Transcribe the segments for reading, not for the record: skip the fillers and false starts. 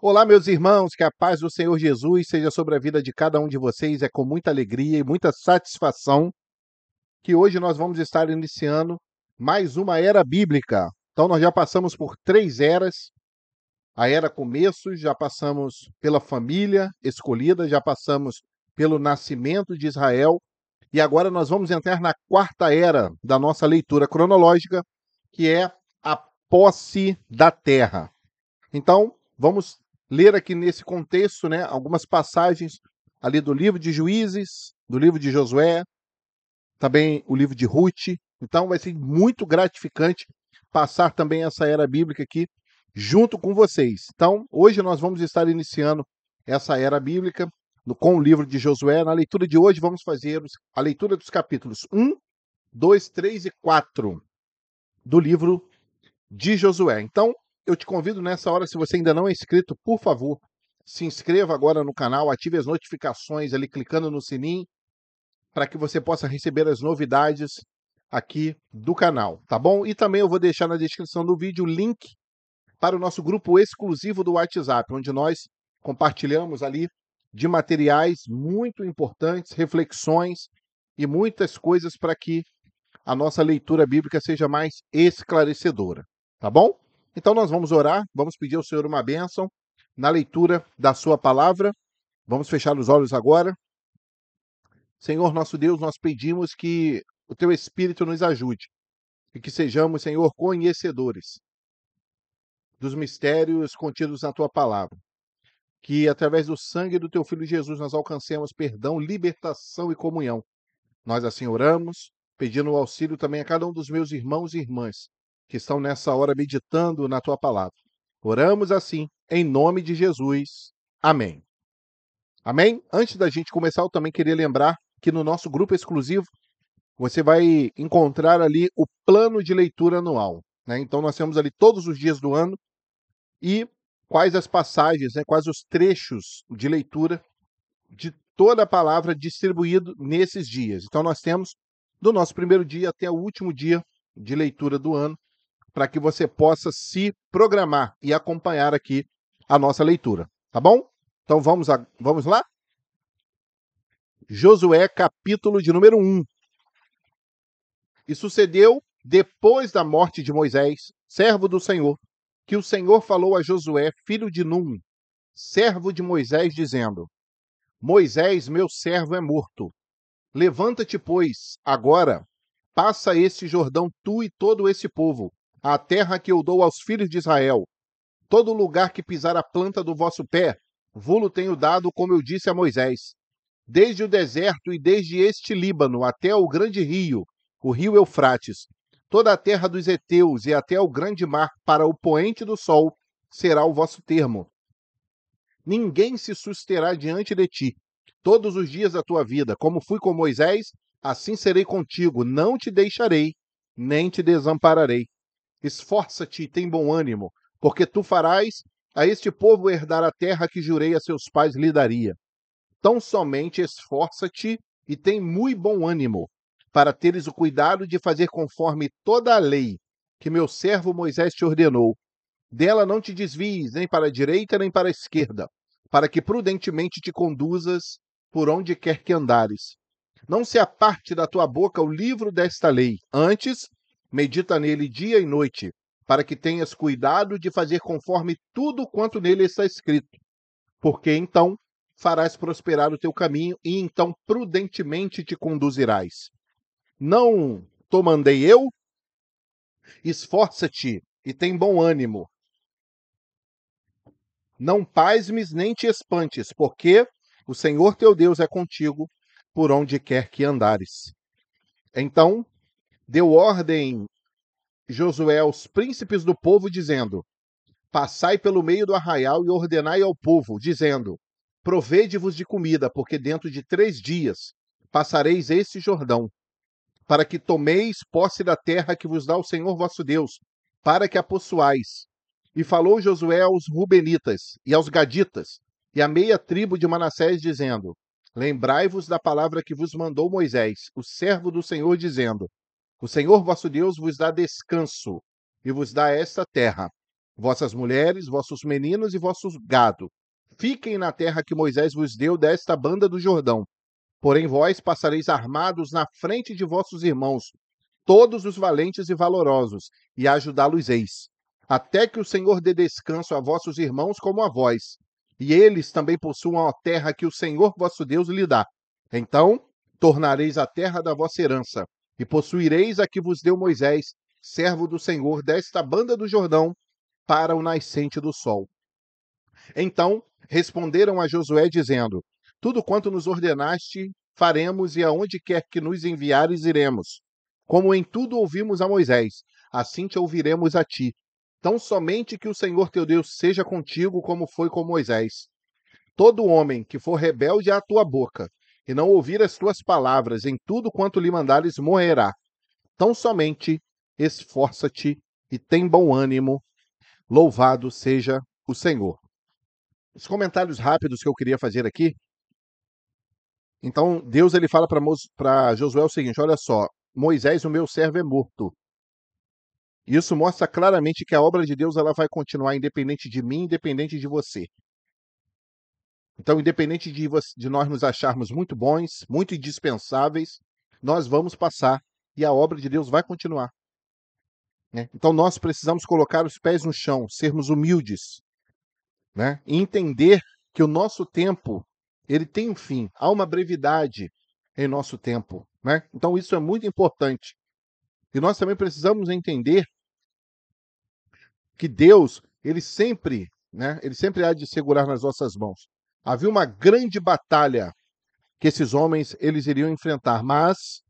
Olá, meus irmãos, que a paz do Senhor Jesus seja sobre a vida de cada um de vocês. É com muita alegria e muita satisfação que hoje nós vamos estar iniciando mais uma era bíblica. Então, nós já passamos por 3 eras. A era começo, já passamos pela família escolhida, já passamos pelo nascimento de Israel, e agora nós vamos entrar na 4ª era da nossa leitura cronológica, que é a posse da terra. Então, vamos ler aqui nesse contexto, né, algumas passagens ali do livro de Juízes, do livro de Josué, também o livro de Ruth. Então, vai ser muito gratificante passar também essa era bíblica aqui junto com vocês. Então, hoje nós vamos estar iniciando essa era bíblica com o livro de Josué. Na leitura de hoje, vamos fazer a leitura dos capítulos 1, 2, 3 e 4 do livro de Josué. Então, eu te convido nessa hora, se você ainda não é inscrito, por favor, se inscreva agora no canal, ative as notificações ali clicando no sininho, para que você possa receber as novidades aqui do canal, tá bom? E também eu vou deixar na descrição do vídeo o link para o nosso grupo exclusivo do WhatsApp, onde nós compartilhamos ali de materiais muito importantes, reflexões e muitas coisas para que a nossa leitura bíblica seja mais esclarecedora, tá bom? Então nós vamos orar, vamos pedir ao Senhor uma bênção na leitura da sua palavra. Vamos fechar os olhos agora. Senhor nosso Deus, nós pedimos que o teu Espírito nos ajude e que sejamos, Senhor, conhecedores dos mistérios contidos na tua palavra. Que através do sangue do teu Filho Jesus nós alcancemos perdão, libertação e comunhão. Nós assim oramos, pedindo o auxílio também a cada um dos meus irmãos e irmãs que estão nessa hora meditando na tua palavra. Oramos assim, em nome de Jesus. Amém. Amém? Antes da gente começar, eu também queria lembrar que no nosso grupo exclusivo você vai encontrar ali o plano de leitura anual, né? Então nós temos ali todos os dias do ano e quais as passagens, né, quais os trechos de leitura de toda a palavra distribuído nesses dias. Então nós temos do nosso primeiro dia até o último dia de leitura do ano, para que você possa se programar e acompanhar aqui a nossa leitura, tá bom? Então vamos lá? Josué, capítulo de número 1. E sucedeu, depois da morte de Moisés, servo do Senhor, que o Senhor falou a Josué, filho de Num, servo de Moisés, dizendo: Moisés, meu servo, é morto. Levanta-te, pois, agora, passa este Jordão, tu e todo esse povo, a terra que eu dou aos filhos de Israel. Todo lugar que pisar a planta do vosso pé, vô-lo tenho dado, como eu disse a Moisés. Desde o deserto e desde este Líbano até o grande rio, o rio Eufrates, toda a terra dos heteus e até o grande mar, para o poente do sol, será o vosso termo. Ninguém se susterá diante de ti todos os dias da tua vida. Como fui com Moisés, assim serei contigo. Não te deixarei, nem te desampararei. Esforça-te e tem bom ânimo, porque tu farás a este povo herdar a terra que jurei a seus pais lhe daria. Tão somente esforça-te e tem muito bom ânimo, para teres o cuidado de fazer conforme toda a lei que meu servo Moisés te ordenou. Dela não te desvies nem para a direita nem para a esquerda, para que prudentemente te conduzas por onde quer que andares. Não se aparte da tua boca o livro desta lei, antes medita nele dia e noite, para que tenhas cuidado de fazer conforme tudo quanto nele está escrito. Porque então farás prosperar o teu caminho e então prudentemente te conduzirás. Não te mandei eu? Esforça-te e tem bom ânimo. Não pasmes nem te espantes, porque o Senhor teu Deus é contigo por onde quer que andares. Então deu ordem Josué aos príncipes do povo, dizendo: Passai pelo meio do arraial e ordenai ao povo, dizendo: Provede-vos de comida, porque dentro de 3 dias passareis este Jordão, para que tomeis posse da terra que vos dá o Senhor vosso Deus, para que a possuais. E falou Josué aos Rubenitas e aos Gaditas e à meia tribo de Manassés, dizendo: Lembrai-vos da palavra que vos mandou Moisés, o servo do Senhor, dizendo: O Senhor vosso Deus vos dá descanso e vos dá esta terra. vossas mulheres, vossos meninos e vossos gado. Fiquem na terra que Moisés vos deu desta banda do Jordão. Porém vós passareis armados na frente de vossos irmãos, todos os valentes e valorosos, e ajudá-los-eis, até que o Senhor dê descanso a vossos irmãos como a vós, e eles também possuam a terra que o Senhor vosso Deus lhe dá. Então tornareis a terra da vossa herança, e possuireis a que vos deu Moisés, servo do Senhor, desta banda do Jordão, para o nascente do sol. Então responderam a Josué, dizendo: tudo quanto nos ordenaste, faremos, e aonde quer que nos enviares, iremos. Como em tudo ouvimos a Moisés, assim te ouviremos a ti. Tão somente que o Senhor teu Deus seja contigo, como foi com Moisés. Todo homem que for rebelde à tua boca, e não ouvir as tuas palavras em tudo quanto lhe mandares, morrerá. Tão somente esforça-te e tem bom ânimo. Louvado seja o Senhor. Os comentários rápidos que eu queria fazer aqui. Então, Deus ele fala para Josué o seguinte: olha só, Moisés, o meu servo, é morto. Isso mostra claramente que a obra de Deus ela vai continuar independente de mim, independente de você. Então, independente de nós nos acharmos muito bons, muito indispensáveis, nós vamos passar e a obra de Deus vai continuar. Né? Então, nós precisamos colocar os pés no chão, sermos humildes, né? E entender que o nosso tempo ele tem um fim, há uma brevidade em nosso tempo. Né? Então, isso é muito importante. E nós também precisamos entender que Deus, ele sempre há de segurar nas nossas mãos. Havia uma grande batalha que esses homens eles iriam enfrentar, mas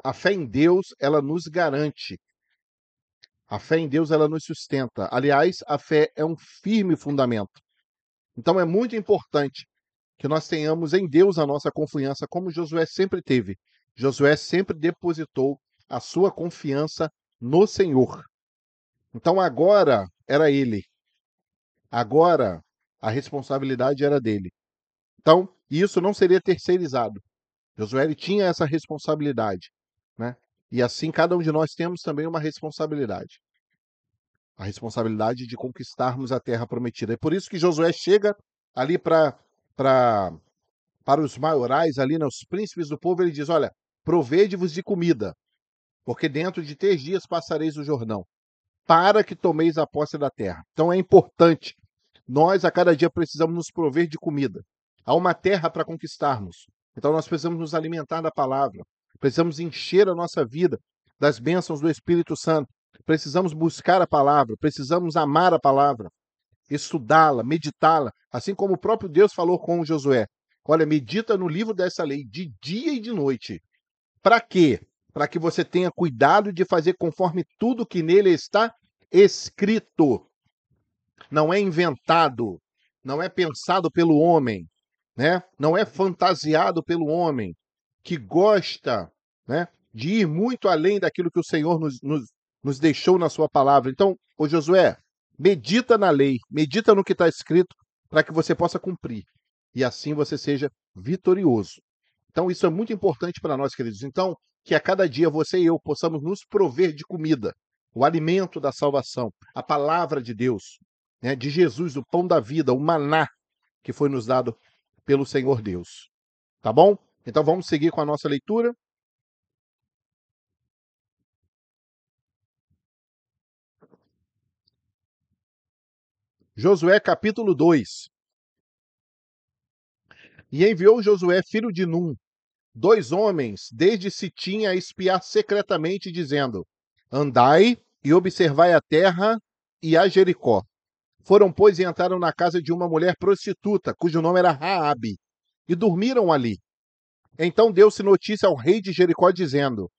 a fé em Deus, ela nos garante. A fé em Deus, ela nos sustenta. Aliás, a fé é um firme fundamento. Então é muito importante que nós tenhamos em Deus a nossa confiança, como Josué sempre teve. Josué sempre depositou a sua confiança no Senhor. Então agora era ele. Agora a responsabilidade era dele. Então, isso não seria terceirizado. Josué ele tinha essa responsabilidade, né? E assim cada um de nós temos também uma responsabilidade. A responsabilidade de conquistarmos a terra prometida. É por isso que Josué chega ali para os maiorais ali, né, os príncipes do povo, ele diz: olha, provede-vos de comida, porque dentro de 3 dias passareis o Jordão, para que tomeis a posse da terra. Então é importante. Nós, a cada dia, precisamos nos prover de comida. Há uma terra para conquistarmos. Então nós precisamos nos alimentar da palavra. Precisamos encher a nossa vida das bênçãos do Espírito Santo. Precisamos buscar a palavra. Precisamos amar a palavra. Estudá-la, meditá-la. Assim como o próprio Deus falou com Josué. Olha, medita no livro dessa lei de dia e de noite. Para quê? Para que você tenha cuidado de fazer conforme tudo que nele está escrito. Não é inventado, não é pensado pelo homem, né? Não é fantasiado pelo homem, que gosta, né, de ir muito além daquilo que o Senhor nos deixou na sua palavra. Então, ô Josué, medita na lei, medita no que está escrito, para que você possa cumprir, e assim você seja vitorioso. Então, isso é muito importante para nós, queridos. Então, que a cada dia você e eu possamos nos prover de comida, o alimento da salvação, a palavra de Deus, né, de Jesus, o pão da vida, o maná que foi nos dado pelo Senhor Deus. Tá bom? Então vamos seguir com a nossa leitura. Josué capítulo 2. E enviou Josué, filho de Num, 2 homens, desde Sitim, a espiar secretamente, dizendo: andai e observai a terra e a Jericó. Foram, pois, e entraram na casa de uma mulher prostituta, cujo nome era Raabe, e dormiram ali. Então deu-se notícia ao rei de Jericó, dizendo: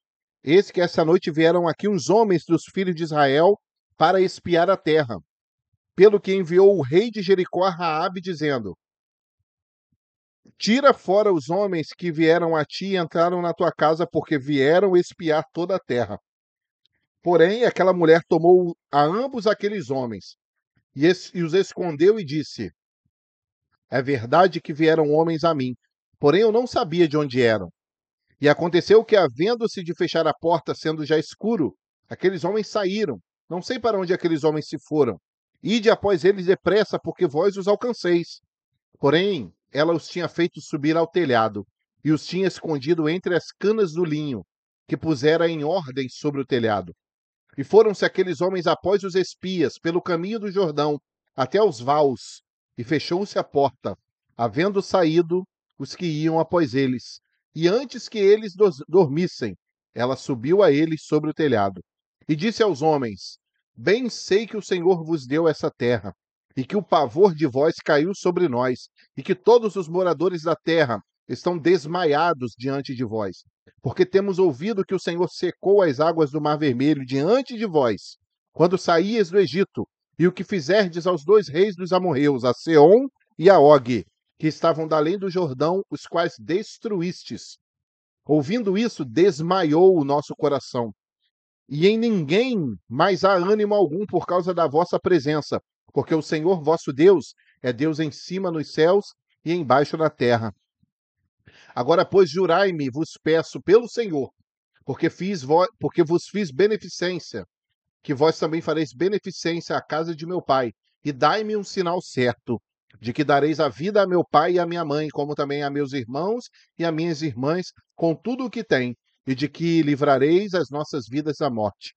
eis que essa noite vieram aqui uns homens dos filhos de Israel para espiar a terra. Pelo que enviou o rei de Jericó a Raabe, dizendo: tira fora os homens que vieram a ti e entraram na tua casa, porque vieram espiar toda a terra. Porém, aquela mulher tomou a ambos aqueles homens e os escondeu e disse: é verdade que vieram homens a mim, porém eu não sabia de onde eram. E aconteceu que, havendo-se de fechar a porta, sendo já escuro, aqueles homens saíram Não sei para onde aqueles homens se foram. Ide após eles depressa, porque vós os alcanceis. Porém, ela os tinha feito subir ao telhado e os tinha escondido entre as canas do linho, que pusera em ordem sobre o telhado. E foram-se aqueles homens após os espias, pelo caminho do Jordão, até os vaus, e fechou-se a porta, havendo saído os que iam após eles. E antes que eles dormissem, ela subiu a eles sobre o telhado. E disse aos homens: Bem sei que o Senhor vos deu essa terra, e que o pavor de vós caiu sobre nós, e que todos os moradores da terra estão desmaiados diante de vós. Porque temos ouvido que o Senhor secou as águas do Mar Vermelho diante de vós, quando saíes do Egito, e o que fizerdes aos dois reis dos amorreus, a Seom e a Og, que estavam da além do Jordão, os quais destruístes. Ouvindo isso, desmaiou o nosso coração, e em ninguém mais há ânimo algum por causa da vossa presença, porque o Senhor vosso Deus é Deus em cima nos céus e embaixo na terra. Agora, pois, jurai-me, vos peço pelo Senhor, porque vos fiz beneficência, que vós também fareis beneficência à casa de meu pai, e dai-me um sinal certo, de que dareis a vida a meu pai e a minha mãe, como também a meus irmãos e a minhas irmãs, com tudo o que têm, e de que livrareis as nossas vidas da morte.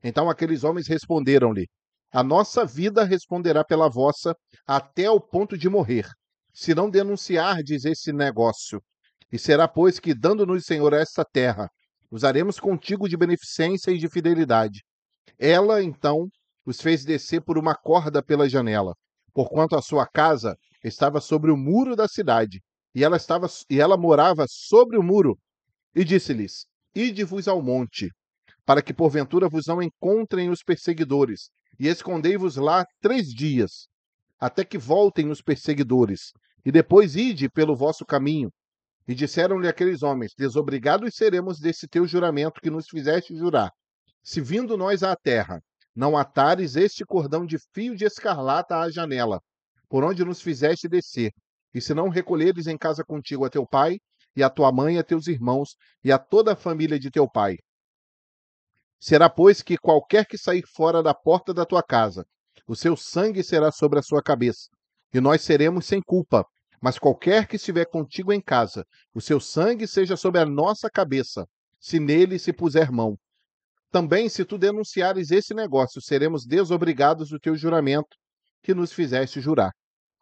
Então aqueles homens responderam-lhe: A nossa vida responderá pela vossa, até o ponto de morrer, se não denunciardes esse negócio. E será, pois, que, dando-nos, Senhor, esta terra, usaremos contigo de beneficência e de fidelidade. Ela, então, os fez descer por uma corda pela janela, porquanto a sua casa estava sobre o muro da cidade, e ela morava sobre o muro. E disse-lhes: Ide-vos ao monte, para que porventura vos não encontrem os perseguidores, e escondei-vos lá 3 dias, até que voltem os perseguidores, e depois ide pelo vosso caminho. E disseram-lhe aqueles homens: Desobrigados seremos desse teu juramento que nos fizeste jurar. Se vindo nós à terra, não atares este cordão de fio de escarlata à janela, por onde nos fizeste descer, e se não recolheres em casa contigo a teu pai, e a tua mãe, e a teus irmãos, e a toda a família de teu pai. Será, pois, que qualquer que sair fora da porta da tua casa, o seu sangue será sobre a sua cabeça, e nós seremos sem culpa. Mas qualquer que estiver contigo em casa, o seu sangue seja sobre a nossa cabeça, se nele se puser mão. Também, se tu denunciares esse negócio, seremos desobrigados do teu juramento que nos fizeste jurar.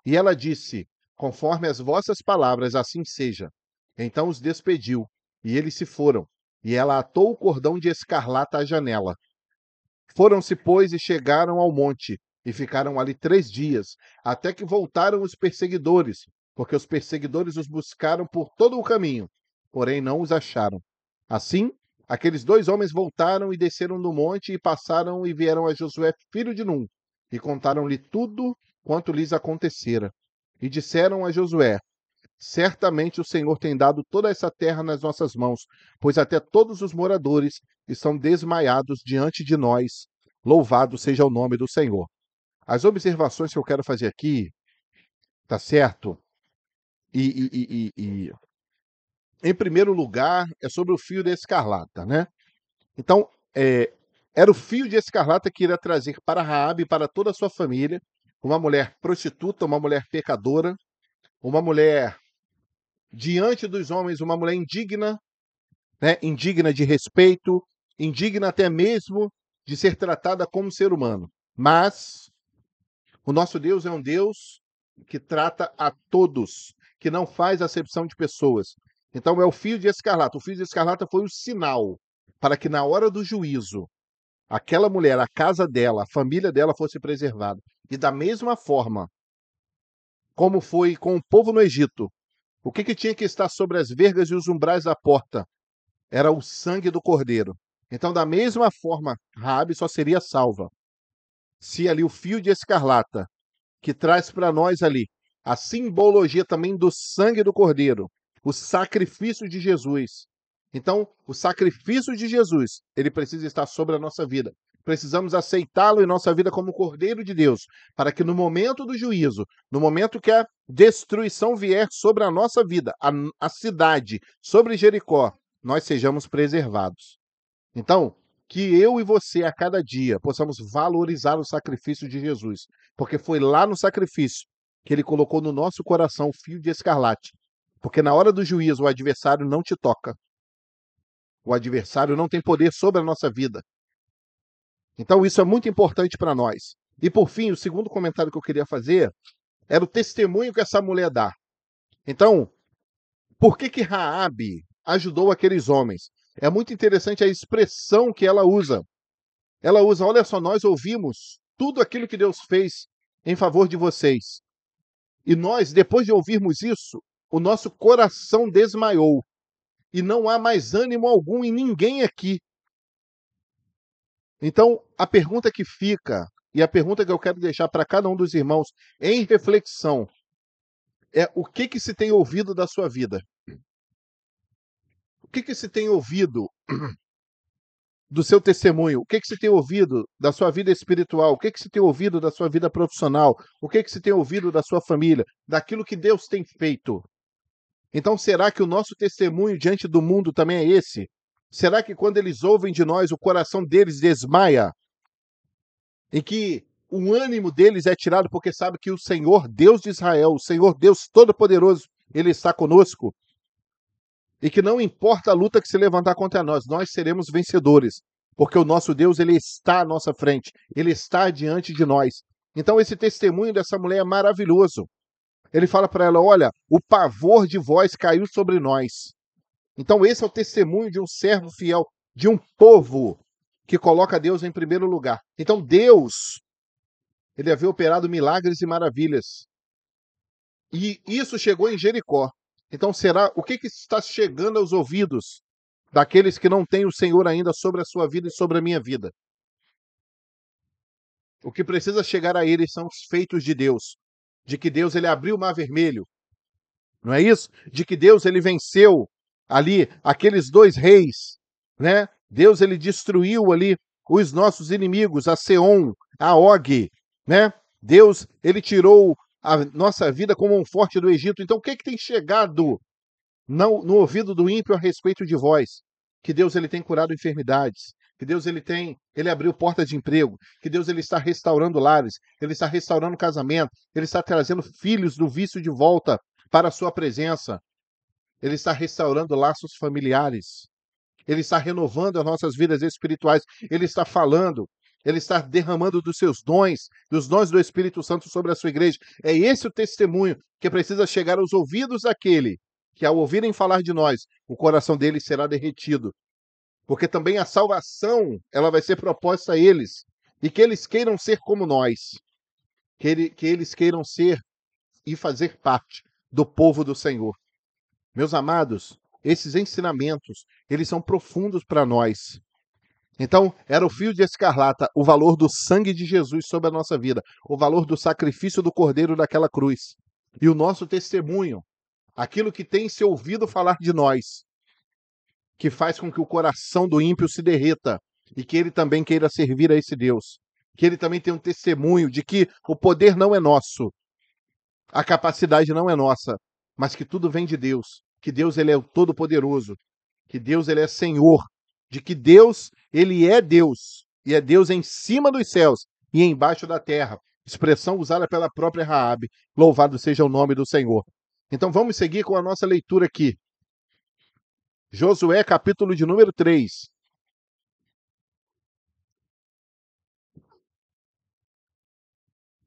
E ela disse: Conforme as vossas palavras, assim seja. Então os despediu, e eles se foram. E ela atou o cordão de escarlata à janela. Foram-se, pois, e chegaram ao monte, e ficaram ali 3 dias, até que voltaram os perseguidores, porque os perseguidores os buscaram por todo o caminho, porém não os acharam. Assim, aqueles 2 homens voltaram e desceram do monte, e passaram e vieram a Josué, filho de Num, e contaram-lhe tudo quanto lhes acontecera. E disseram a Josué: Certamente o Senhor tem dado toda essa terra nas nossas mãos, pois até todos os moradores estão desmaiados diante de nós. Louvado seja o nome do Senhor. As observações que eu quero fazer aqui, tá certo? Em primeiro lugar, é sobre o fio de escarlata, né? Então, era o fio de escarlata que iria trazer para Raabe e para toda a sua família uma mulher prostituta, uma mulher pecadora, uma mulher diante dos homens, uma mulher indigna, né? Indigna de respeito, indigna até mesmo de ser tratada como ser humano. Mas o nosso Deus é um Deus que trata a todos, que não faz acepção de pessoas. Então é o fio de escarlata. O fio de escarlata foi o sinal para que na hora do juízo, aquela mulher, a casa dela, a família dela fosse preservada. E da mesma forma como foi com o povo no Egito, o que tinha que estar sobre as vergas e os umbrais da porta? Era o sangue do cordeiro. Então, da mesma forma, Raabe só seria salva se ali o fio de escarlata, que traz para nós ali a simbologia também do sangue do cordeiro, o sacrifício de Jesus. Então, o sacrifício de Jesus, ele precisa estar sobre a nossa vida. Precisamos aceitá-lo em nossa vida como Cordeiro de Deus, para que no momento do juízo, no momento que a destruição vier sobre a nossa vida, a cidade, sobre Jericó, nós sejamos preservados. Então, que eu e você, a cada dia, possamos valorizar o sacrifício de Jesus, porque foi lá no sacrifício que ele colocou no nosso coração o fio de escarlate. Porque na hora do juízo, o adversário não te toca. O adversário não tem poder sobre a nossa vida. Então, isso é muito importante para nós. E, por fim, o segundo comentário que eu queria fazer era o testemunho que essa mulher dá. Então, por que Raabe ajudou aqueles homens? É muito interessante a expressão que ela usa. Ela usa, olha só, nós ouvimos tudo aquilo que Deus fez em favor de vocês. E nós, depois de ouvirmos isso, o nosso coração desmaiou. E não há mais ânimo algum em ninguém aqui. Então, a pergunta que fica, e a pergunta que eu quero deixar para cada um dos irmãos em reflexão, é o que se tem ouvido da sua vida? O que se tem ouvido do seu testemunho? O que se tem ouvido da sua vida espiritual? O que se tem ouvido da sua vida profissional? O que se tem ouvido da sua família? Daquilo que Deus tem feito? Então, será que o nosso testemunho diante do mundo também é esse? Será que quando eles ouvem de nós, o coração deles desmaia? Em que o ânimo deles é tirado porque sabe que o Senhor, Deus de Israel, o Senhor Deus Todo-Poderoso, Ele está conosco? E que não importa a luta que se levantar contra nós, nós seremos vencedores, porque o nosso Deus, Ele está à nossa frente, Ele está diante de nós. Então esse testemunho dessa mulher é maravilhoso. Ele fala para ela, olha, o pavor de vós caiu sobre nós. Então esse é o testemunho de um servo fiel, de um povo que coloca Deus em primeiro lugar. Então Deus, Ele havia operado milagres e maravilhas. E isso chegou em Jericó. Então será, o que está chegando aos ouvidos daqueles que não têm o Senhor ainda sobre a sua vida e sobre a minha vida? O que precisa chegar a eles são os feitos de Deus. De que Deus ele abriu o mar vermelho. Não é isso? De que Deus ele venceu ali aqueles dois reis, né? Deus ele destruiu ali os nossos inimigos, a Seom, a Og, né? Deus ele tirou a nossa vida como um forte do Egito. Então o que tem chegado no ouvido do ímpio a respeito de vós? Que Deus ele tem curado enfermidades, que Deus ele abriu portas de emprego, que Deus ele está restaurando lares, ele está restaurando casamento, ele está trazendo filhos do vício de volta para a sua presença. Ele está restaurando laços familiares. Ele está renovando as nossas vidas espirituais. Ele está falando, ele está derramando dos seus dons, dos dons do Espírito Santo sobre a sua igreja. É esse o testemunho que precisa chegar aos ouvidos daquele que, ao ouvirem falar de nós, o coração deles será derretido. Porque também a salvação, ela vai ser proposta a eles. E que eles queiram ser como nós. Que eles queiram ser e fazer parte do povo do Senhor. Meus amados, esses ensinamentos, eles são profundos para nós. Então, era o fio de escarlata, o valor do sangue de Jesus sobre a nossa vida, o valor do sacrifício do Cordeiro daquela cruz. E o nosso testemunho, aquilo que tem se ouvido falar de nós, que faz com que o coração do ímpio se derreta e que ele também queira servir a esse Deus. Que ele também tenha um testemunho de que o poder não é nosso, a capacidade não é nossa, mas que tudo vem de Deus, que Deus ele é o Todo-Poderoso, que Deus ele é Senhor, de que Deus ele é Deus, e é Deus em cima dos céus e embaixo da terra. Expressão usada pela própria Raabe. Louvado seja o nome do Senhor. Então vamos seguir com a nossa leitura aqui. Josué, capítulo de número 3.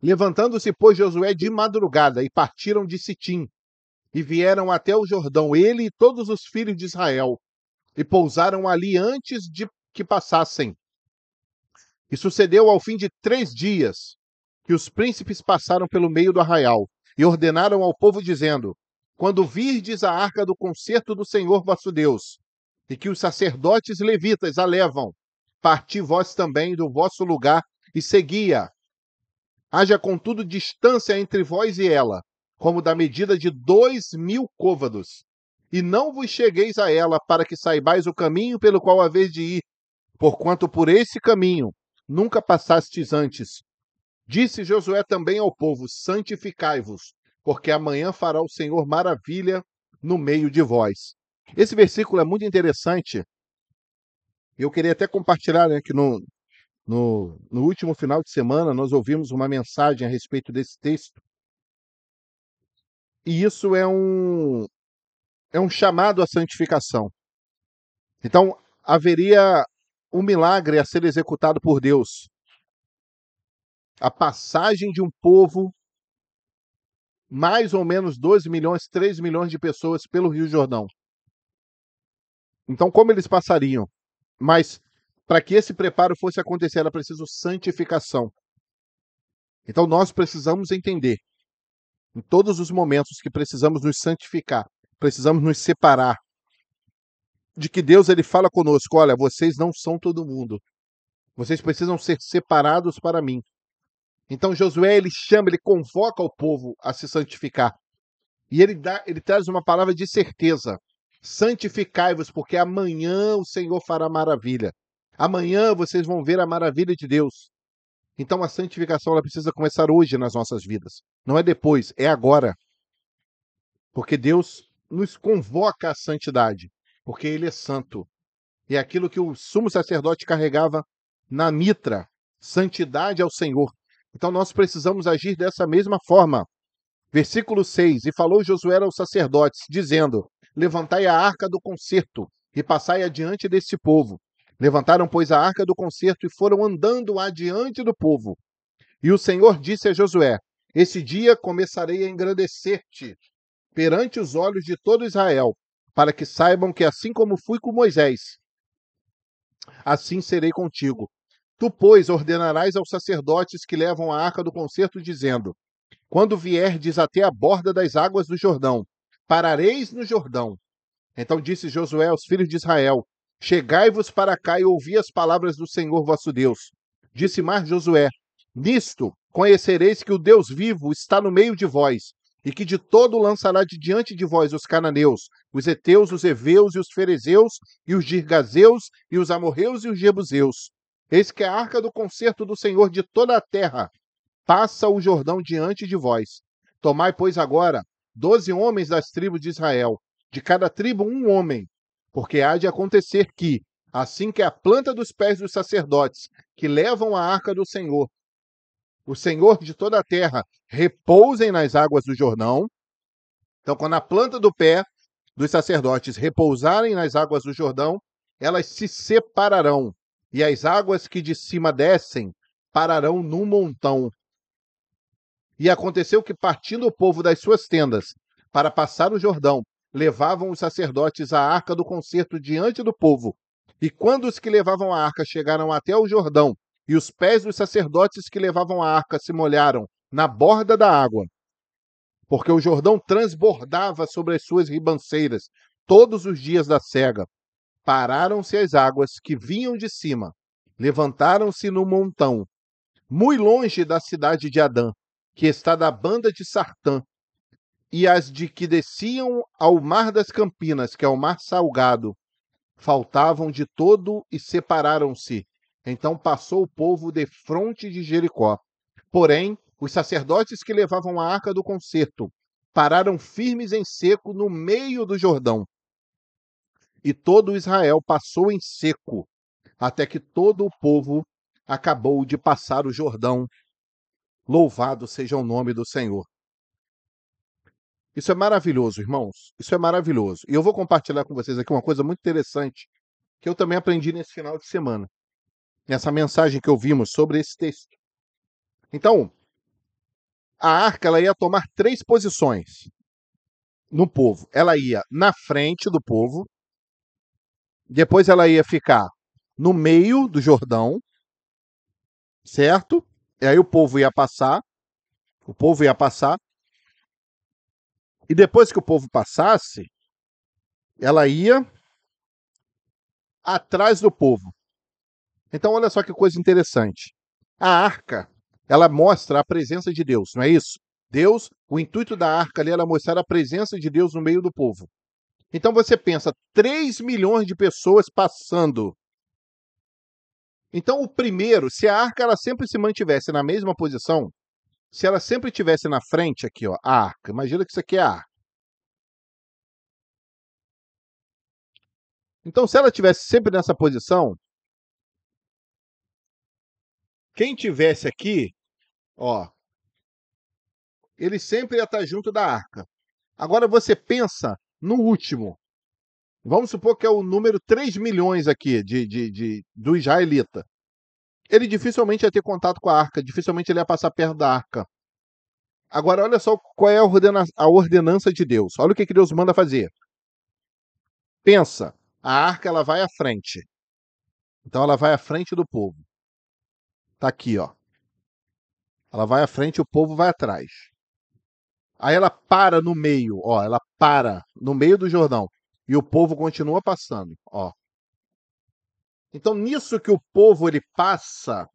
Levantando-se, pois, Josué de madrugada, e partiram de Sitim, e vieram até o Jordão, ele e todos os filhos de Israel, e pousaram ali antes de que passassem. E sucedeu ao fim de 3 dias, que os príncipes passaram pelo meio do arraial, e ordenaram ao povo, dizendo: quando virdes a arca do concerto do Senhor vosso Deus, e que os sacerdotes levitas a levam, parti vós também do vosso lugar e segui-a. Haja, contudo, distância entre vós e ela, como da medida de 2.000 côvados. E não vos chegueis a ela, para que saibais o caminho pelo qual haveis de ir, porquanto por esse caminho nunca passastes antes. Disse Josué também ao povo: santificai-vos, porque amanhã fará o Senhor maravilha no meio de vós. Esse versículo é muito interessante, Eu queria até compartilhar, né, que no último final de semana nós ouvimos uma mensagem a respeito desse texto, e isso é um chamado à santificação. Então, haveria um milagre a ser executado por Deus. A passagem de um povo, mais ou menos 12 milhões, 3 milhões de pessoas pelo Rio Jordão. Então, como eles passariam? Mas para que esse preparo fosse acontecer, era preciso santificação. Então, nós precisamos entender, em todos os momentos, que precisamos nos santificar, precisamos nos separar, de que Deus ele fala conosco: olha, vocês não são todo mundo. Vocês precisam ser separados para mim. Então Josué ele chama, ele convoca o povo a se santificar. E ele traz uma palavra de certeza: santificai-vos, porque amanhã o Senhor fará maravilha. Amanhã vocês vão ver a maravilha de Deus. Então a santificação ela precisa começar hoje nas nossas vidas. Não é depois, é agora. Porque Deus nos convoca à santidade, porque Ele é santo. E é aquilo que o sumo sacerdote carregava na mitra, santidade ao Senhor. Então nós precisamos agir dessa mesma forma. Versículo 6: E falou Josué aos sacerdotes, dizendo: Levantai a arca do concerto e passai adiante deste povo. Levantaram, pois, a arca do concerto e foram andando adiante do povo. E o Senhor disse a Josué: Esse dia começarei a engrandecer-te perante os olhos de todo Israel, para que saibam que assim como fui com Moisés, assim serei contigo. Tu, pois, ordenarás aos sacerdotes que levam a arca do concerto, dizendo: Quando vierdes até a borda das águas do Jordão, parareis no Jordão. Então disse Josué aos filhos de Israel: Chegai-vos para cá e ouvi as palavras do Senhor vosso Deus. Disse mais Josué: Nisto conhecereis que o Deus vivo está no meio de vós, e que de todo lançará de diante de vós os cananeus, os heteus, os heveus e os ferezeus, e os girgazeus, e os amorreus e os jebuseus. Eis que a arca do concerto do Senhor de toda a terra passa o Jordão diante de vós. Tomai, pois, agora 12 homens das tribos de Israel, de cada tribo um homem, porque há de acontecer que, assim que a planta dos pés dos sacerdotes que levam a arca do Senhor, o Senhor de toda a terra, repousem nas águas do Jordão. Então, quando a planta do pé dos sacerdotes repousarem nas águas do Jordão, elas se separarão, e as águas que de cima descem pararão num montão. E aconteceu que, partindo o povo das suas tendas para passar o Jordão, levavam os sacerdotes a arca do concerto diante do povo. E quando os que levavam a arca chegaram até o Jordão, e os pés dos sacerdotes que levavam a arca se molharam na borda da água, porque o Jordão transbordava sobre as suas ribanceiras todos os dias da cega, pararam-se as águas que vinham de cima, levantaram-se no montão, muito longe da cidade de Adã, que está da banda de Sartã, e as de que desciam ao mar das Campinas, que é o mar salgado, faltavam de todo e separaram-se. Então passou o povo defronte de Jericó. Porém, os sacerdotes que levavam a arca do concerto pararam firmes em seco no meio do Jordão. E todo Israel passou em seco, até que todo o povo acabou de passar o Jordão. Louvado seja o nome do Senhor. Isso é maravilhoso, irmãos. Isso é maravilhoso. E eu vou compartilhar com vocês aqui uma coisa muito interessante que eu também aprendi nesse final de semana, nessa mensagem que ouvimos sobre esse texto. Então, a arca ela ia tomar 3 posições no povo. Ela ia na frente do povo, depois ela ia ficar no meio do Jordão, certo? E aí o povo ia passar, e depois que o povo passasse, ela ia atrás do povo. Então, olha só que coisa interessante. A arca, ela mostra a presença de Deus, não é isso? Deus, o intuito da arca ali era mostrar a presença de Deus no meio do povo. Então você pensa, 3 milhões de pessoas passando. Então o primeiro, se a arca ela sempre se mantivesse na mesma posição, se ela sempre estivesse na frente aqui, ó, a arca, imagina que isso aqui é a arca. Então se ela estivesse sempre nessa posição, quem tivesse aqui, ó, ele sempre ia estar junto da arca. Agora você pensa no último. Vamos supor que é o número 3 milhões aqui do israelita. Ele dificilmente ia ter contato com a arca, dificilmente ele ia passar perto da arca. Agora, olha só qual é a ordenança de Deus. Olha o que Deus manda fazer. Pensa, a arca ela vai à frente. Então ela vai à frente do povo. Tá aqui, ó. Ela vai à frente e o povo vai atrás. Aí ela para no meio, ó. Ela para no meio do Jordão. E o povo continua passando, ó. Então, nisso que o povo ele passa,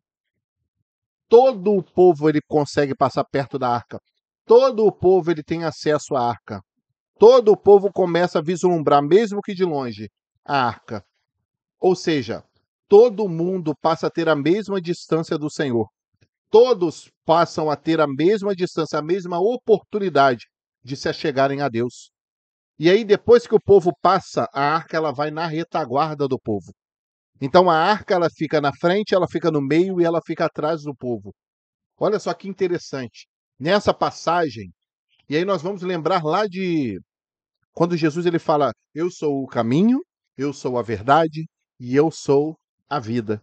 todo o povo ele consegue passar perto da arca. Todo o povo ele tem acesso à arca. Todo o povo começa a vislumbrar, mesmo que de longe, a arca. Ou seja, todo mundo passa a ter a mesma distância do Senhor. Todos passam a ter a mesma distância, a mesma oportunidade de se achegarem a Deus. E aí, depois que o povo passa, a arca ela vai na retaguarda do povo. Então a arca ela fica na frente, ela fica no meio e ela fica atrás do povo. Olha só que interessante. Nessa passagem, e aí nós vamos lembrar lá de quando Jesus ele fala: "Eu sou o caminho, eu sou a verdade e eu sou a vida".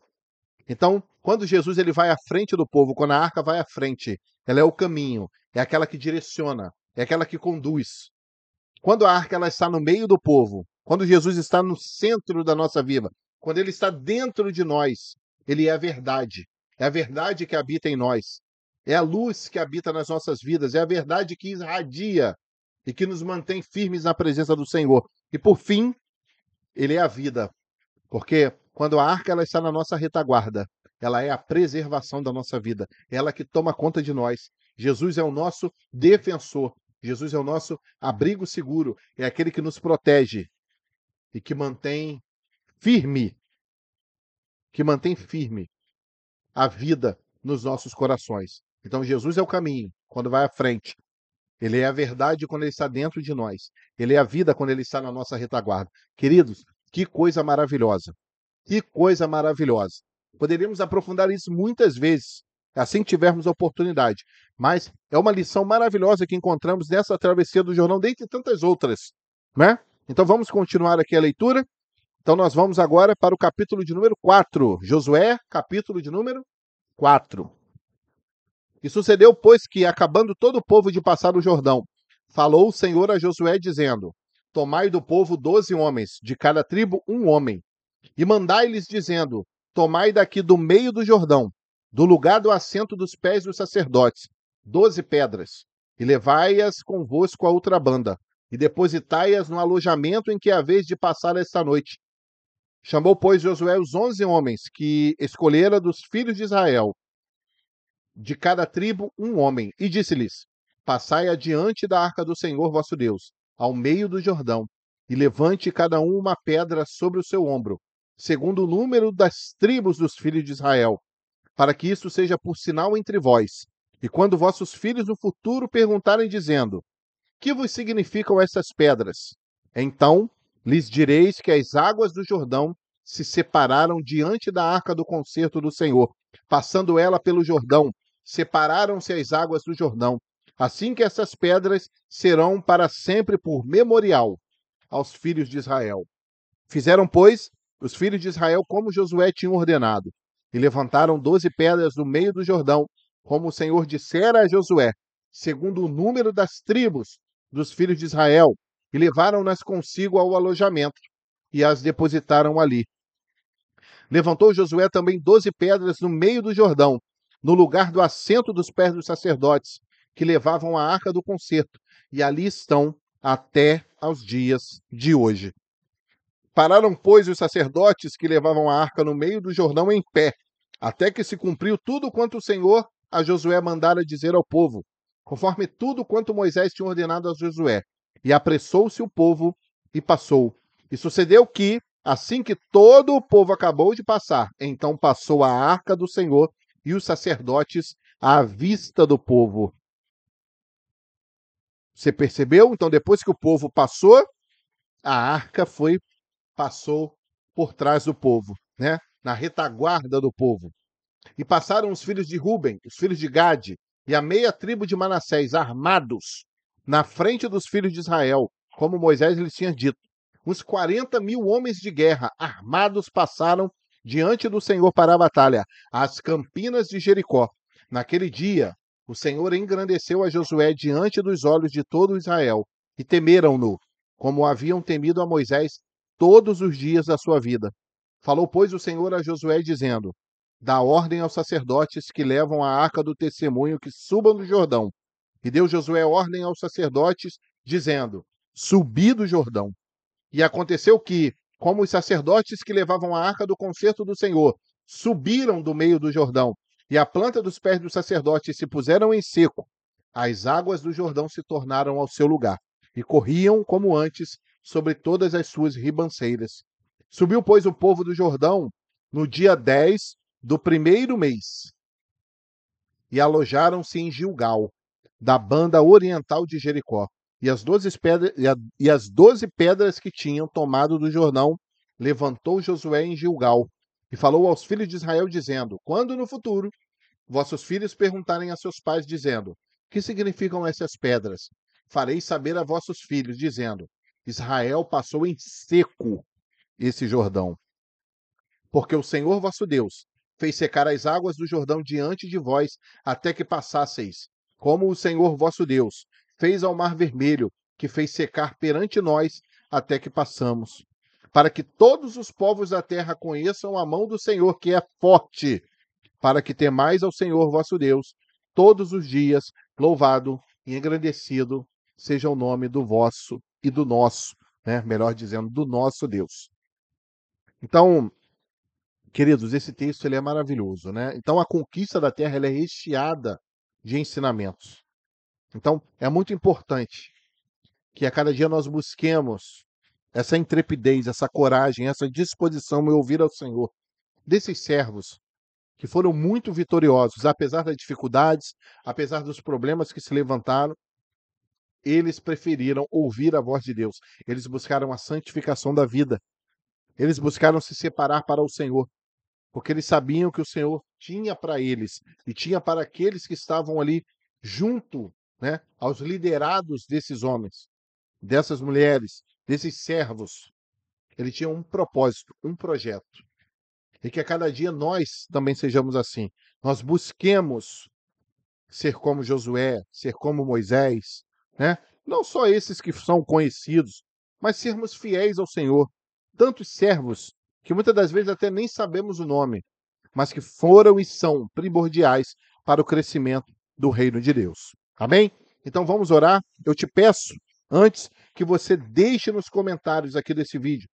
Então, quando Jesus ele vai à frente do povo, quando a arca vai à frente, ela é o caminho, é aquela que direciona, é aquela que conduz. Quando a arca ela está no meio do povo, quando Jesus está no centro da nossa vida, quando ele está dentro de nós, ele é a verdade. É a verdade que habita em nós. É a luz que habita nas nossas vidas, é a verdade que irradia e que nos mantém firmes na presença do Senhor. E por fim, ele é a vida, porque quando a arca ela está na nossa retaguarda, ela é a preservação da nossa vida, é ela que toma conta de nós. Jesus é o nosso defensor, Jesus é o nosso abrigo seguro, é aquele que nos protege e firme, que mantém firme a vida nos nossos corações. Então Jesus é o caminho, quando vai à frente. Ele é a verdade quando ele está dentro de nós. Ele é a vida quando ele está na nossa retaguarda. Queridos, que coisa maravilhosa. Que coisa maravilhosa. Poderíamos aprofundar isso muitas vezes, assim que tivermos oportunidade. Mas é uma lição maravilhosa que encontramos nessa travessia do Jordão, dentre tantas outras, né? Então vamos continuar aqui a leitura. Então nós vamos agora para o capítulo de número 4. Josué, capítulo de número 4. E sucedeu, pois, que, acabando todo o povo de passar o Jordão, falou o Senhor a Josué, dizendo: Tomai do povo 12 homens, de cada tribo um homem, e mandai-lhes, dizendo: Tomai daqui do meio do Jordão, do lugar do assento dos pés dos sacerdotes, 12 pedras, e levai-as convosco à outra banda, e depositai-as no alojamento em que haveis de passar esta noite. Chamou, pois, Josué os 11 homens que escolhera dos filhos de Israel, de cada tribo um homem, e disse-lhes: Passai adiante da arca do Senhor vosso Deus, ao meio do Jordão, e levante cada um uma pedra sobre o seu ombro, segundo o número das tribos dos filhos de Israel, para que isto seja por sinal entre vós. E quando vossos filhos no futuro perguntarem, dizendo: Que vos significam essas pedras? Então lhes direis que as águas do Jordão se separaram diante da arca do concerto do Senhor. Passando ela pelo Jordão, separaram-se as águas do Jordão. Assim que essas pedras serão para sempre por memorial aos filhos de Israel. Fizeram, pois, os filhos de Israel como Josué tinha ordenado, e levantaram 12 pedras no meio do Jordão, como o Senhor dissera a Josué, segundo o número das tribos dos filhos de Israel, e levaram-nas consigo ao alojamento, e as depositaram ali. Levantou Josué também 12 pedras no meio do Jordão, no lugar do assento dos pés dos sacerdotes, que levavam a arca do concerto, e ali estão até aos dias de hoje. Pararam, pois, os sacerdotes que levavam a arca no meio do Jordão em pé, até que se cumpriu tudo quanto o Senhor a Josué mandara dizer ao povo, conforme tudo quanto Moisés tinha ordenado a Josué. E apressou-se o povo e passou. E sucedeu que, assim que todo o povo acabou de passar, então passou a arca do Senhor e os sacerdotes à vista do povo. Você percebeu? Então, depois que o povo passou, a arca passou por trás do povo, né? Na retaguarda do povo. E passaram os filhos de Ruben, os filhos de Gade e a meia tribo de Manassés, armados, na frente dos filhos de Israel, como Moisés lhes tinha dito. Uns 40.000 homens de guerra, armados, passaram diante do Senhor para a batalha, às campinas de Jericó. Naquele dia, o Senhor engrandeceu a Josué diante dos olhos de todo Israel, e temeram-no, como haviam temido a Moisés todos os dias da sua vida. Falou, pois, o Senhor a Josué, dizendo: dá ordem aos sacerdotes que levam a arca do testemunho que subam do Jordão. E deu Josué ordem aos sacerdotes, dizendo: subi do Jordão. E aconteceu que, como os sacerdotes que levavam a arca do concerto do Senhor subiram do meio do Jordão, e a planta dos pés dos sacerdotes se puseram em seco, as águas do Jordão se tornaram ao seu lugar, e corriam como antes sobre todas as suas ribanceiras. Subiu, pois, o povo do Jordão no dia 10 do primeiro mês, e alojaram-se em Gilgal, da banda oriental de Jericó. E as 12 pedras que tinham tomado do Jordão, levantou Josué em Gilgal, e falou aos filhos de Israel, dizendo: quando no futuro vossos filhos perguntarem a seus pais, dizendo: que significam essas pedras? Farei saber a vossos filhos, dizendo: Israel passou em seco esse Jordão, porque o Senhor vosso Deus fez secar as águas do Jordão diante de vós, até que passasseis, como o Senhor vosso Deus fez ao Mar Vermelho, que fez secar perante nós, até que passamos. Para que todos os povos da terra conheçam a mão do Senhor, que é forte, para que temais ao Senhor vosso Deus todos os dias. Louvado e engrandecido seja o nome do vosso e do nosso, né? Melhor dizendo, do nosso Deus. Então, queridos, esse texto ele é maravilhoso, né? Então, a conquista da terra ela é recheada de ensinamentos. Então, é muito importante que a cada dia nós busquemos essa intrepidez, essa coragem, essa disposição em ouvir ao Senhor desses servos que foram muito vitoriosos, apesar das dificuldades, apesar dos problemas que se levantaram, eles preferiram ouvir a voz de Deus. Eles buscaram a santificação da vida. Eles buscaram se separar para o Senhor, porque eles sabiam que o Senhor tinha para eles e tinha para aqueles que estavam ali junto, né, aos liderados desses homens, dessas mulheres, desses servos. Ele tinha um propósito, um projeto. E que a cada dia nós também sejamos assim. Nós busquemos ser como Josué, ser como Moisés, né? Não só esses que são conhecidos, mas sermos fiéis ao Senhor. Tantos servos que muitas das vezes até nem sabemos o nome, mas que foram e são primordiais para o crescimento do reino de Deus. Amém? Então vamos orar. Eu te peço, antes, que você deixe nos comentários aqui desse vídeo,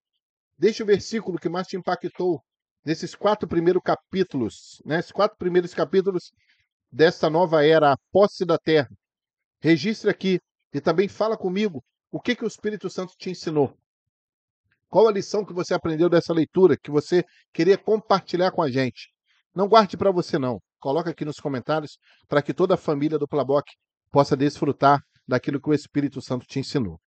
deixe o versículo que mais te impactou nesses 4 primeiros capítulos, né? Esses 4 primeiros capítulos desta nova era, a posse da terra. Registre aqui e também fala comigo o que o Espírito Santo te ensinou. Qual a lição que você aprendeu dessa leitura, que você queria compartilhar com a gente? Não guarde para você, não. Coloca aqui nos comentários para que toda a família do Plaboc possa desfrutar daquilo que o Espírito Santo te ensinou.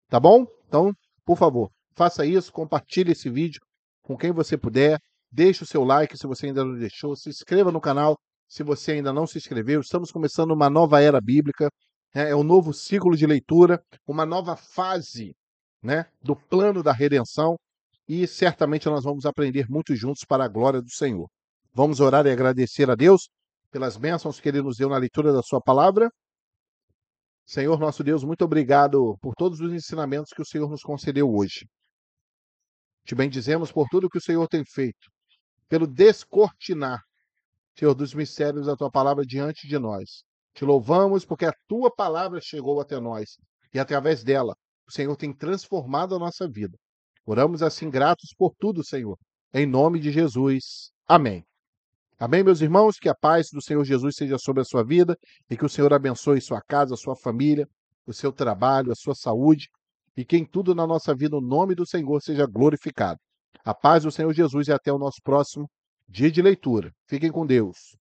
Tá bom? Então, por favor, faça isso, compartilhe esse vídeo com quem você puder. Deixe o seu like se você ainda não deixou. Se inscreva no canal se você ainda não se inscreveu. Estamos começando uma nova era bíblica. É um novo ciclo de leitura, uma nova fase, né, do plano da redenção. E certamente nós vamos aprender muito juntos para a glória do Senhor. Vamos orar e agradecer a Deus pelas bênçãos que Ele nos deu na leitura da sua palavra. Senhor nosso Deus, muito obrigado por todos os ensinamentos que o Senhor nos concedeu hoje. Te bendizemos por tudo que o Senhor tem feito, pelo descortinar, Senhor, dos mistérios da tua palavra diante de nós. Te louvamos porque a tua palavra chegou até nós e através dela o Senhor tem transformado a nossa vida. Oramos assim gratos por tudo, Senhor. Em nome de Jesus. Amém. Amém, meus irmãos? Que a paz do Senhor Jesus seja sobre a sua vida e que o Senhor abençoe sua casa, sua família, o seu trabalho, a sua saúde e que em tudo na nossa vida o nome do Senhor seja glorificado. A paz do Senhor Jesus e até o nosso próximo dia de leitura. Fiquem com Deus.